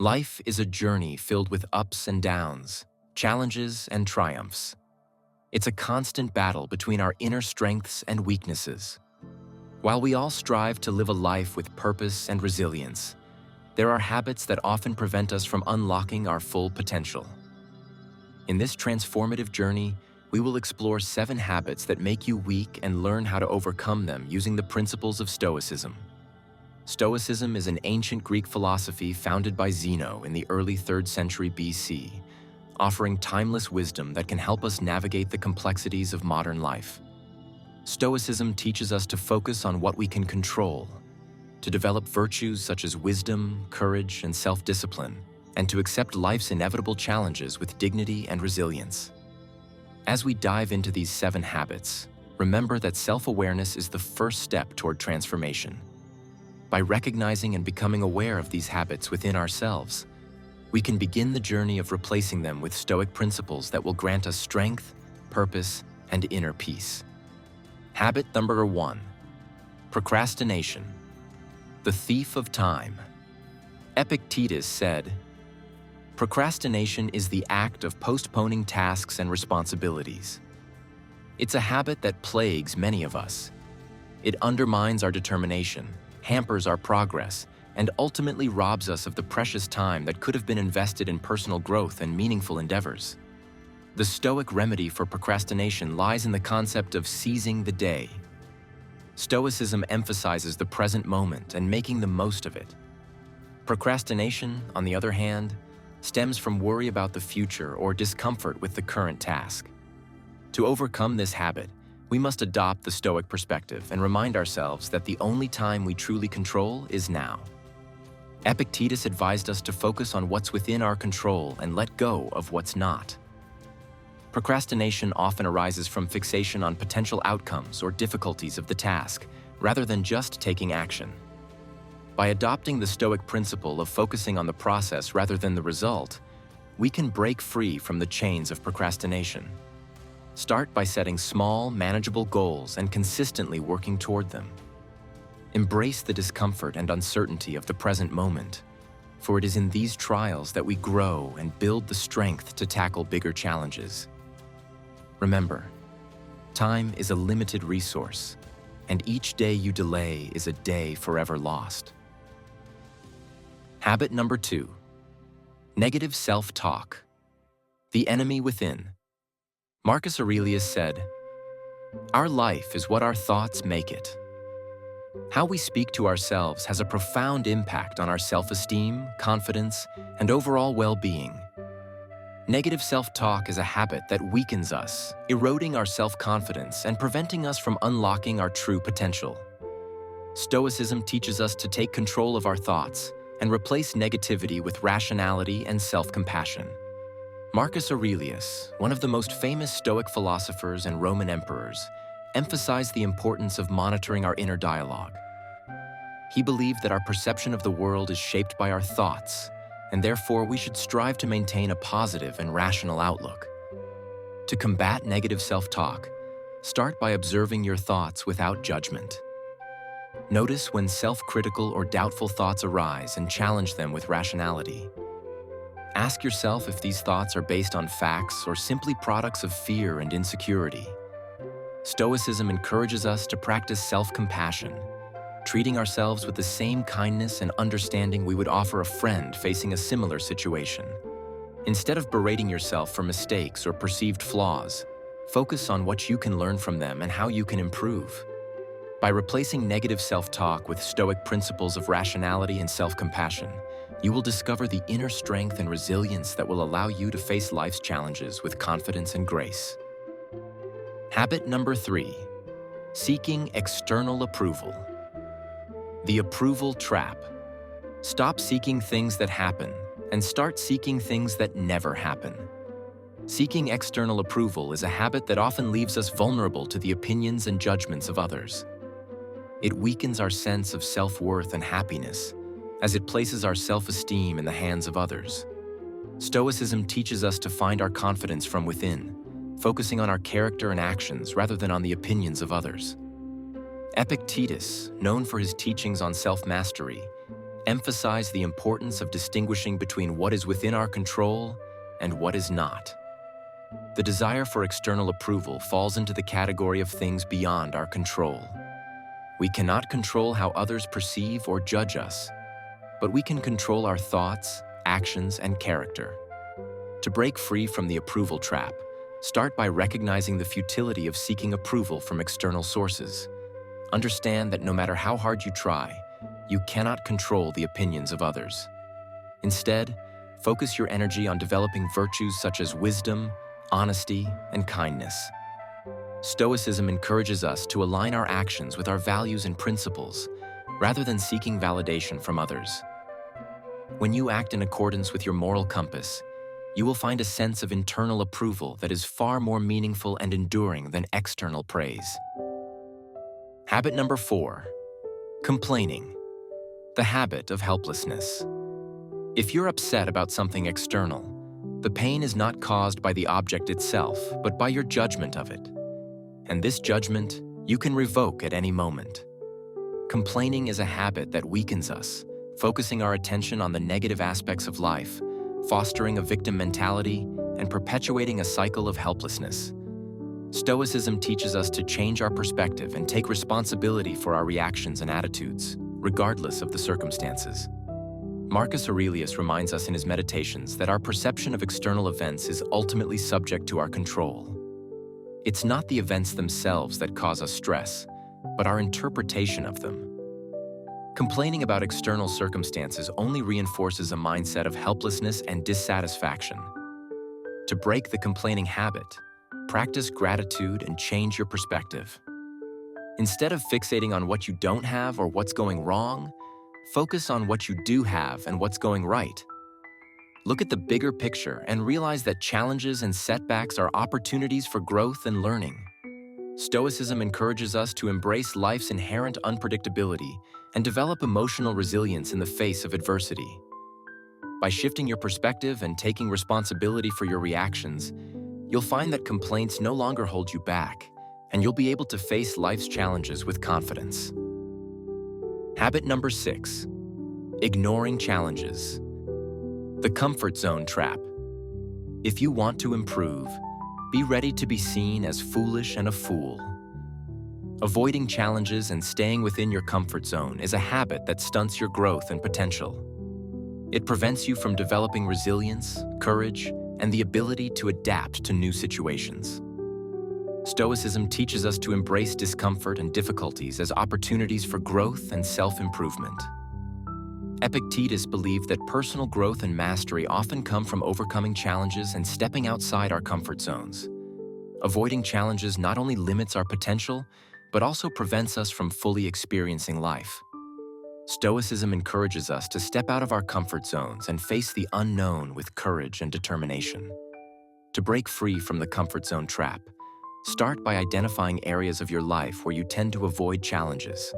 Life is a journey filled with ups and downs, challenges and triumphs. It's a constant battle between our inner strengths and weaknesses. While we all strive to live a life with purpose and resilience, there are habits that often prevent us from unlocking our full potential. In this transformative journey, we will explore 7 habits that make you weak and learn how to overcome them using the principles of Stoicism. Stoicism is an ancient Greek philosophy founded by Zeno in the early 3rd century BC, offering timeless wisdom that can help us navigate the complexities of modern life. Stoicism teaches us to focus on what we can control, to develop virtues such as wisdom, courage, and self-discipline, and to accept life's inevitable challenges with dignity and resilience. As we dive into these 7 habits, remember that self-awareness is the first step toward transformation. By recognizing and becoming aware of these habits within ourselves, we can begin the journey of replacing them with Stoic principles that will grant us strength, purpose, and inner peace. Habit number 1: procrastination, the thief of time. Epictetus said, "Procrastination is the act of postponing tasks and responsibilities." It's a habit that plagues many of us. It undermines our determination, hampers our progress, and ultimately robs us of the precious time that could have been invested in personal growth and meaningful endeavors. The Stoic remedy for procrastination lies in the concept of seizing the day. Stoicism emphasizes the present moment and making the most of it. Procrastination, on the other hand, stems from worry about the future or discomfort with the current task. To overcome this habit, we must adopt the Stoic perspective and remind ourselves that the only time we truly control is now. Epictetus advised us to focus on what's within our control and let go of what's not. Procrastination often arises from fixation on potential outcomes or difficulties of the task, rather than just taking action. By adopting the Stoic principle of focusing on the process rather than the result, we can break free from the chains of procrastination. Start by setting small, manageable goals and consistently working toward them. Embrace the discomfort and uncertainty of the present moment, for it is in these trials that we grow and build the strength to tackle bigger challenges. Remember, time is a limited resource, and each day you delay is a day forever lost. Habit number 2: negative self-talk, the enemy within. Marcus Aurelius said, "Our life is what our thoughts make it." How we speak to ourselves has a profound impact on our self-esteem, confidence, and overall well-being. Negative self-talk is a habit that weakens us, eroding our self-confidence and preventing us from unlocking our true potential. Stoicism teaches us to take control of our thoughts and replace negativity with rationality and self-compassion. Marcus Aurelius, one of the most famous Stoic philosophers and Roman emperors, emphasized the importance of monitoring our inner dialogue. He believed that our perception of the world is shaped by our thoughts, and therefore we should strive to maintain a positive and rational outlook. To combat negative self-talk, start by observing your thoughts without judgment. Notice when self-critical or doubtful thoughts arise and challenge them with rationality. Ask yourself if these thoughts are based on facts or simply products of fear and insecurity. Stoicism encourages us to practice self-compassion, treating ourselves with the same kindness and understanding we would offer a friend facing a similar situation. Instead of berating yourself for mistakes or perceived flaws, focus on what you can learn from them and how you can improve. By replacing negative self-talk with Stoic principles of rationality and self-compassion, you will discover the inner strength and resilience that will allow you to face life's challenges with confidence and grace. Habit number 3: seeking external approval. The approval trap. Stop seeking things that happen and start seeking things that never happen. Seeking external approval is a habit that often leaves us vulnerable to the opinions and judgments of others. It weakens our sense of self-worth and happiness, as it places our self-esteem in the hands of others. Stoicism teaches us to find our confidence from within, focusing on our character and actions rather than on the opinions of others. Epictetus, known for his teachings on self-mastery, emphasize the importance of distinguishing between what is within our control and what is not. The desire for external approval falls into the category of things beyond our control. We cannot control how others perceive or judge us, but we can control our thoughts, actions, and character. To break free from the approval trap, start by recognizing the futility of seeking approval from external sources. Understand that no matter how hard you try, you cannot control the opinions of others. Instead, focus your energy on developing virtues such as wisdom, honesty, and kindness. Stoicism encourages us to align our actions with our values and principles, rather than seeking validation from others. When you act in accordance with your moral compass, you will find a sense of internal approval that is far more meaningful and enduring than external praise. Habit number 4, complaining. The habit of helplessness. If you're upset about something external, the pain is not caused by the object itself, but by your judgment of it. And this judgment you can revoke at any moment. Complaining is a habit that weakens us, focusing our attention on the negative aspects of life, fostering a victim mentality, and perpetuating a cycle of helplessness. Stoicism teaches us to change our perspective and take responsibility for our reactions and attitudes, regardless of the circumstances. Marcus Aurelius reminds us in his Meditations that our perception of external events is ultimately subject to our control. It's not the events themselves that cause us stress, but our interpretation of them. Complaining about external circumstances only reinforces a mindset of helplessness and dissatisfaction. To break the complaining habit, practice gratitude and change your perspective. Instead of fixating on what you don't have or what's going wrong, focus on what you do have and what's going right. Look at the bigger picture and realize that challenges and setbacks are opportunities for growth and learning. Stoicism encourages us to embrace life's inherent unpredictability and develop emotional resilience in the face of adversity. By shifting your perspective and taking responsibility for your reactions, you'll find that complaints no longer hold you back, and you'll be able to face life's challenges with confidence. Habit number 6, ignoring challenges. The comfort zone trap. If you want to improve, be ready to be seen as foolish and a fool. Avoiding challenges and staying within your comfort zone is a habit that stunts your growth and potential. It prevents you from developing resilience, courage, and the ability to adapt to new situations. Stoicism teaches us to embrace discomfort and difficulties as opportunities for growth and self-improvement. Epictetus believed that personal growth and mastery often come from overcoming challenges and stepping outside our comfort zones. Avoiding challenges not only limits our potential, but also prevents us from fully experiencing life. Stoicism encourages us to step out of our comfort zones and face the unknown with courage and determination. To break free from the comfort zone trap, start by identifying areas of your life where you tend to avoid challenges.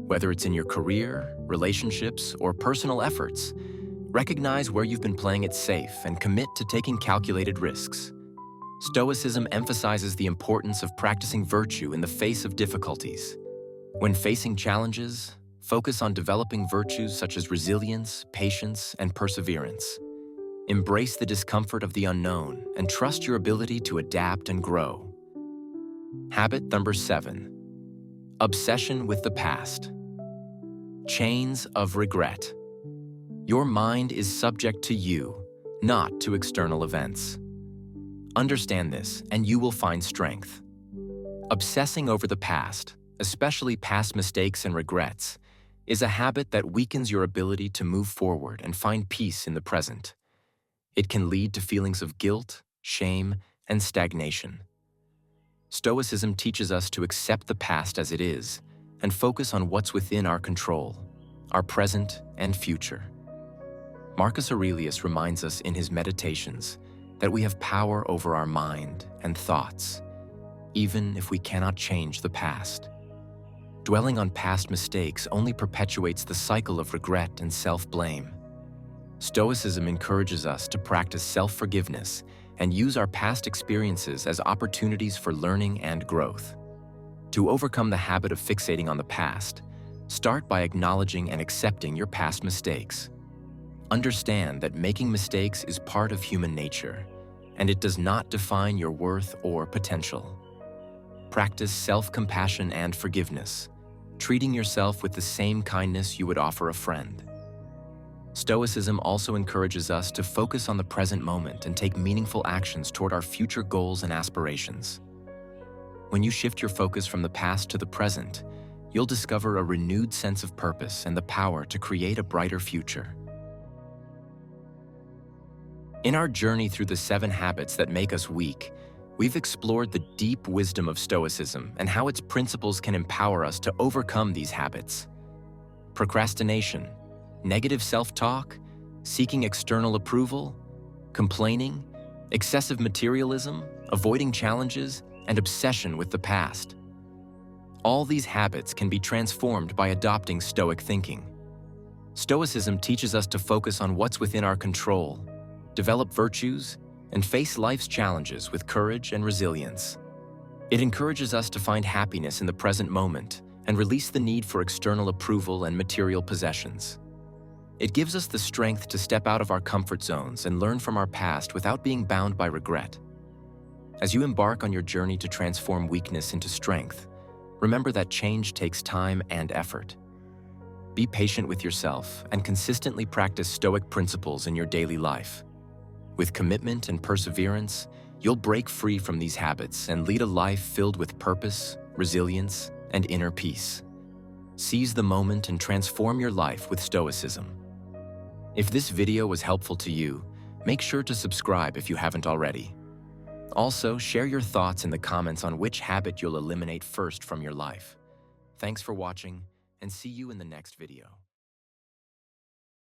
Whether it's in your career, relationships, or personal efforts, recognize where you've been playing it safe and commit to taking calculated risks. Stoicism emphasizes the importance of practicing virtue in the face of difficulties. When facing challenges, focus on developing virtues such as resilience, patience, and perseverance. Embrace the discomfort of the unknown and trust your ability to adapt and grow. Habit number 7, obsession with the past. Chains of regret. Your mind is subject to you, not to external events. Understand this, and you will find strength. Obsessing over the past, especially past mistakes and regrets, is a habit that weakens your ability to move forward and find peace in the present. It can lead to feelings of guilt, shame, and stagnation. Stoicism teaches us to accept the past as it is and focus on what's within our control, our present and future. Marcus Aurelius reminds us in his Meditations that we have power over our mind and thoughts, even if we cannot change the past. Dwelling on past mistakes only perpetuates the cycle of regret and self-blame. Stoicism encourages us to practice self-forgiveness and use our past experiences as opportunities for learning and growth. To overcome the habit of fixating on the past, Start by acknowledging and accepting your past mistakes. Understand that making mistakes is part of human nature, and it does not define your worth or potential. Practice self-compassion and forgiveness, treating yourself with the same kindness you would offer a friend. Stoicism also encourages us to focus on the present moment and take meaningful actions toward our future goals and aspirations. When you shift your focus from the past to the present, you'll discover a renewed sense of purpose and the power to create a brighter future. In our journey through the 7 habits that make us weak, we've explored the deep wisdom of Stoicism and how its principles can empower us to overcome these habits. Procrastination, negative self-talk, seeking external approval, complaining, excessive materialism, avoiding challenges, and obsession with the past. All these habits can be transformed by adopting Stoic thinking. Stoicism teaches us to focus on what's within our control, develop virtues, and face life's challenges with courage and resilience. It encourages us to find happiness in the present moment and release the need for external approval and material possessions. It gives us the strength to step out of our comfort zones and learn from our past without being bound by regret. As you embark on your journey to transform weakness into strength, remember that change takes time and effort. Be patient with yourself and consistently practice Stoic principles in your daily life. With commitment and perseverance, you'll break free from these habits and lead a life filled with purpose, resilience, and inner peace. Seize the moment and transform your life with Stoicism. If this video was helpful to you, make sure to subscribe if you haven't already. Also, share your thoughts in the comments on which habit you'll eliminate first from your life. Thanks for watching, and see you in the next video.